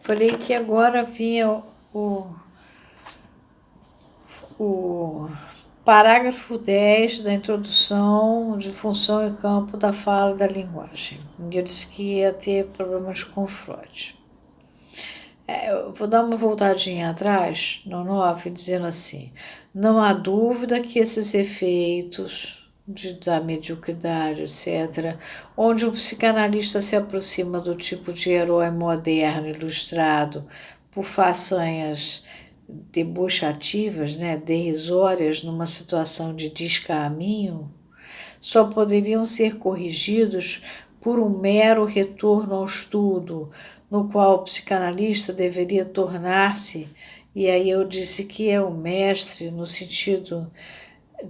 Falei que agora vinha o parágrafo 10 da introdução de função e campo da fala da linguagem. Eu disse que ia ter problemas com Freud. Eu vou dar uma voltadinha atrás, no 9, dizendo assim: não há dúvida que esses efeitos da mediocridade, etc., onde o psicanalista se aproxima do tipo de herói moderno ilustrado por façanhas debochativas, né, derrisórias numa situação de descaminho, só poderiam ser corrigidos por um mero retorno ao estudo, no qual o psicanalista deveria tornar-se, e aí eu disse que é o mestre no sentido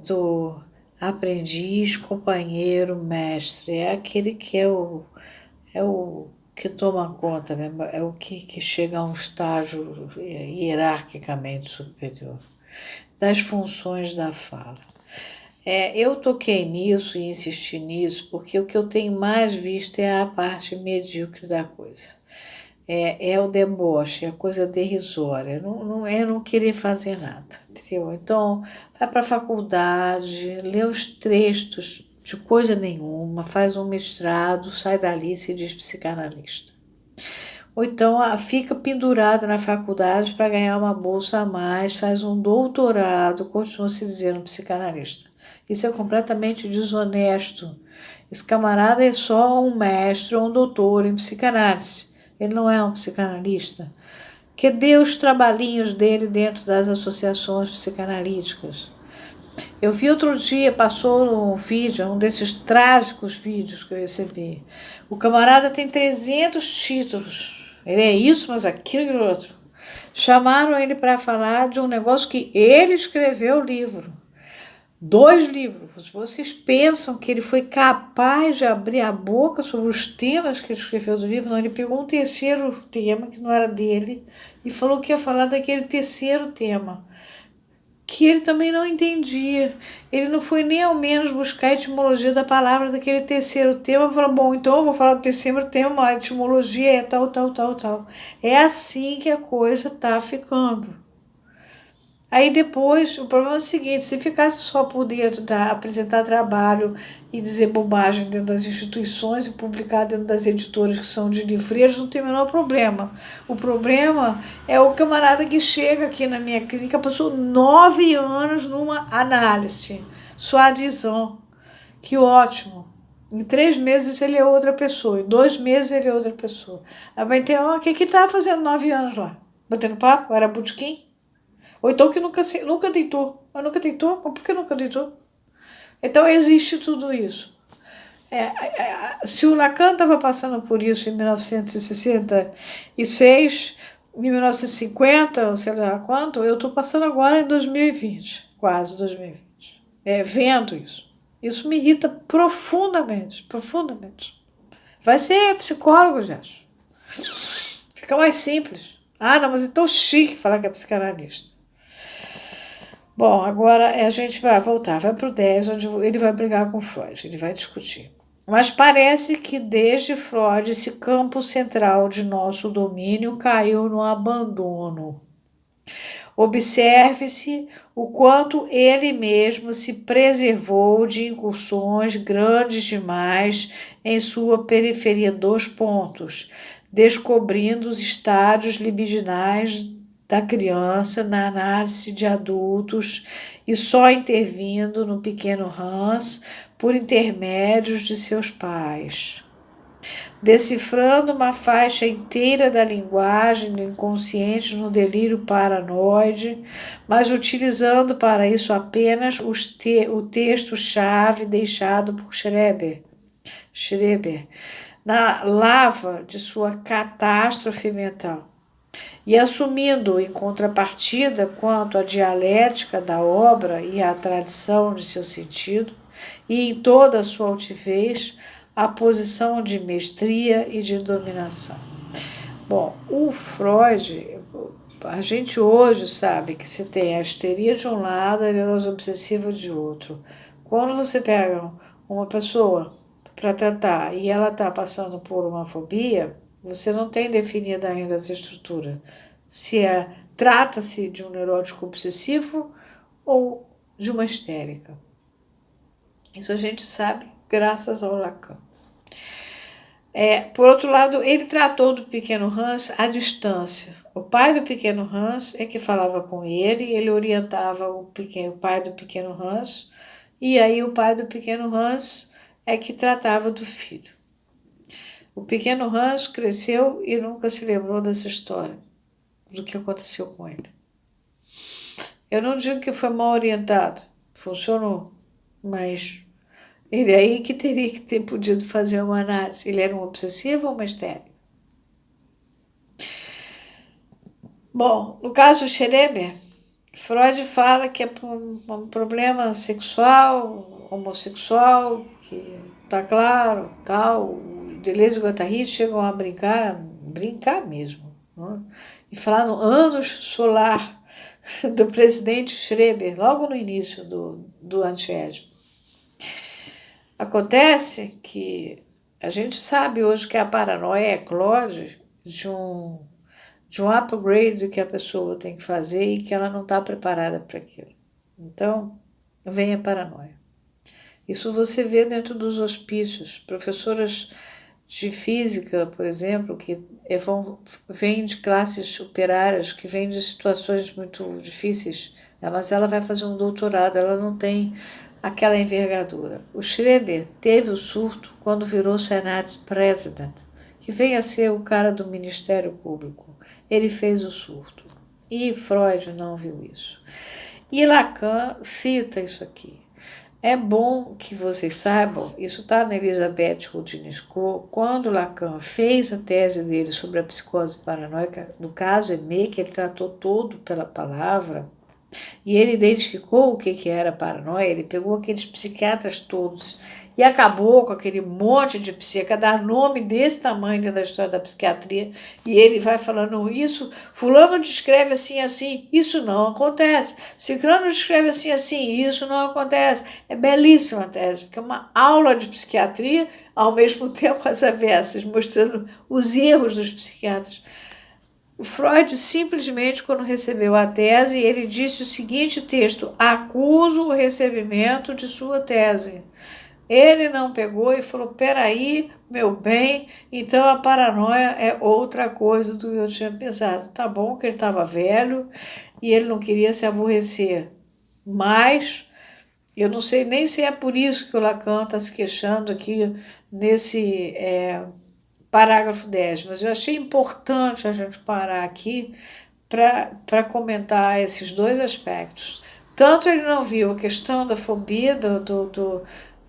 do aprendiz, companheiro, mestre, é aquele que é o que toma conta mesmo, é o que chega a um estágio hierarquicamente superior das funções da fala. Eu toquei nisso e insisti nisso porque o que eu tenho mais visto é a parte medíocre da coisa. É o deboche, é a coisa derrisória, não é não querer fazer nada, entendeu? Então, vai para a faculdade, lê os textos de coisa nenhuma, faz um mestrado, sai dali e se diz psicanalista. Ou então fica pendurado na faculdade para ganhar uma bolsa a mais, faz um doutorado, continua se dizendo psicanalista. Isso é completamente desonesto. Esse camarada é só um mestre ou um doutor em psicanálise. Ele não é um psicanalista. Que dê os trabalhinhos dele dentro das associações psicanalíticas. Eu vi outro dia, passou um vídeo, um desses trágicos vídeos que eu recebi. O camarada tem 300 títulos. Ele é isso, mas aquilo e outro. Chamaram ele para falar de um negócio que ele escreveu o livro. 2 livros. Vocês pensam que ele foi capaz de abrir a boca sobre os temas que ele escreveu do livro? Não, ele pegou um terceiro tema, que não era dele, e falou que ia falar daquele terceiro tema, que ele também não entendia. Ele não foi nem ao menos buscar a etimologia da palavra daquele terceiro tema. Falou, bom, então eu vou falar do terceiro tema, a etimologia é tal, tal, tal, tal. É assim que a coisa tá ficando. Aí depois, o problema é o seguinte, se ficasse só por dentro da apresentar trabalho e dizer bobagem dentro das instituições e publicar dentro das editoras que são de livreiros, não tem o menor problema. O problema é o camarada que chega aqui na minha clínica, passou 9 anos numa análise, soi-disant, que ótimo. Em 3 meses ele é outra pessoa, em 2 meses ele é outra pessoa. Aí vai ter, o que ele estava fazendo 9 anos lá? Batendo papo? Era botequim? Ou então que nunca deitou. Mas nunca deitou? Mas por que nunca deitou? Então existe tudo isso. Se o Lacan estava passando por isso em 1966, em 1950, ou sei lá quanto, eu estou passando agora em 2020, quase 2020. Vendo isso. Isso me irrita profundamente, profundamente. Vai ser psicólogo, gente. Fica mais simples. Ah, não, mas é tão chique falar que é psicanalista. Bom, agora a gente vai voltar, vai para o 10, onde ele vai brigar com Freud, ele vai discutir. Mas parece que desde Freud esse campo central de nosso domínio caiu no abandono. Observe-se o quanto ele mesmo se preservou de incursões grandes demais em sua periferia. 2 pontos. Descobrindo os estádios libidinais da criança na análise de adultos e só intervindo no pequeno Hans por intermédios de seus pais. Decifrando uma faixa inteira da linguagem do inconsciente no delírio paranoide, mas utilizando para isso apenas o texto-chave deixado por Schreber, na lava de sua catástrofe mental. E assumindo em contrapartida quanto à dialética da obra e à tradição de seu sentido, e em toda a sua altivez, a posição de mestria e de dominação. Bom, o Freud, a gente hoje sabe que se tem a histeria de um lado, a neurose obsessiva de outro. Quando você pega uma pessoa para tratar e ela está passando por uma fobia, Você não tem definida ainda essa estrutura. Se trata-se de um neurótico obsessivo ou de uma histérica. Isso a gente sabe graças ao Lacan. Por outro lado, ele tratou do pequeno Hans à distância. O pai do pequeno Hans é que falava com ele orientava o pai do pequeno Hans, e aí o pai do pequeno Hans é que tratava do filho. O pequeno Hans cresceu e nunca se lembrou dessa história, do que aconteceu com ele. Eu não digo que foi mal orientado, funcionou, mas ele aí que teria que ter podido fazer uma análise. Ele era um obsessivo ou uma histérica? Bom, no caso Schreber, Freud fala que é um problema sexual, homossexual, que tá claro, tal. Deleuze e Guattari chegam a brincar mesmo, né? E falar no ânus solar do presidente Schreber, logo no início do antiédipo. Acontece que a gente sabe hoje que a paranoia eclode de um upgrade que a pessoa tem que fazer e que ela não está preparada para aquilo. Então, vem a paranoia. Isso você vê dentro dos hospícios. Professoras de física, por exemplo, que vêm de classes operárias, que vêm de situações muito difíceis, mas ela vai fazer um doutorado, ela não tem aquela envergadura. O Schreber teve o surto quando virou Senate President, que vem a ser o cara do Ministério Público. Ele fez o surto. E Freud não viu isso. E Lacan cita isso aqui. É bom que vocês saibam, isso está na Elisabeth Rodinesco, quando Lacan fez a tese dele sobre a psicose paranoica, no caso Aimé, que ele tratou todo pela palavra, e ele identificou o que era paranoia, ele pegou aqueles psiquiatras todos e acabou com aquele monte de psiquiatra, dar nome desse tamanho dentro da história da psiquiatria, e ele vai falando isso, fulano descreve assim, assim, isso não acontece, ciclano descreve assim, assim, isso não acontece. É belíssima a tese, porque é uma aula de psiquiatria, ao mesmo tempo as avessas, mostrando os erros dos psiquiatras. O Freud simplesmente, quando recebeu a tese, ele disse o seguinte texto: acuso o recebimento de sua tese. Ele não pegou e falou, peraí, meu bem, então a paranoia é outra coisa do que eu tinha pensado. Tá bom que ele estava velho e ele não queria se aborrecer, mas eu não sei nem se é por isso que o Lacan está se queixando aqui nesse parágrafo 10, mas eu achei importante a gente parar aqui para comentar esses dois aspectos. Tanto ele não viu a questão da fobia,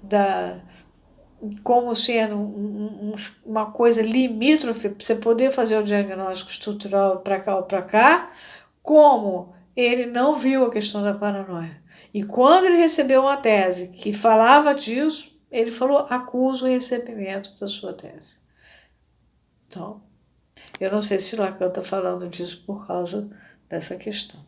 da como sendo uma coisa limítrofe para você poder fazer o diagnóstico estrutural para cá ou para cá, como ele não viu a questão da paranoia. E quando ele recebeu uma tese que falava disso, ele falou, acuso o recebimento da sua tese. Então, eu não sei se Lacan está falando disso por causa dessa questão.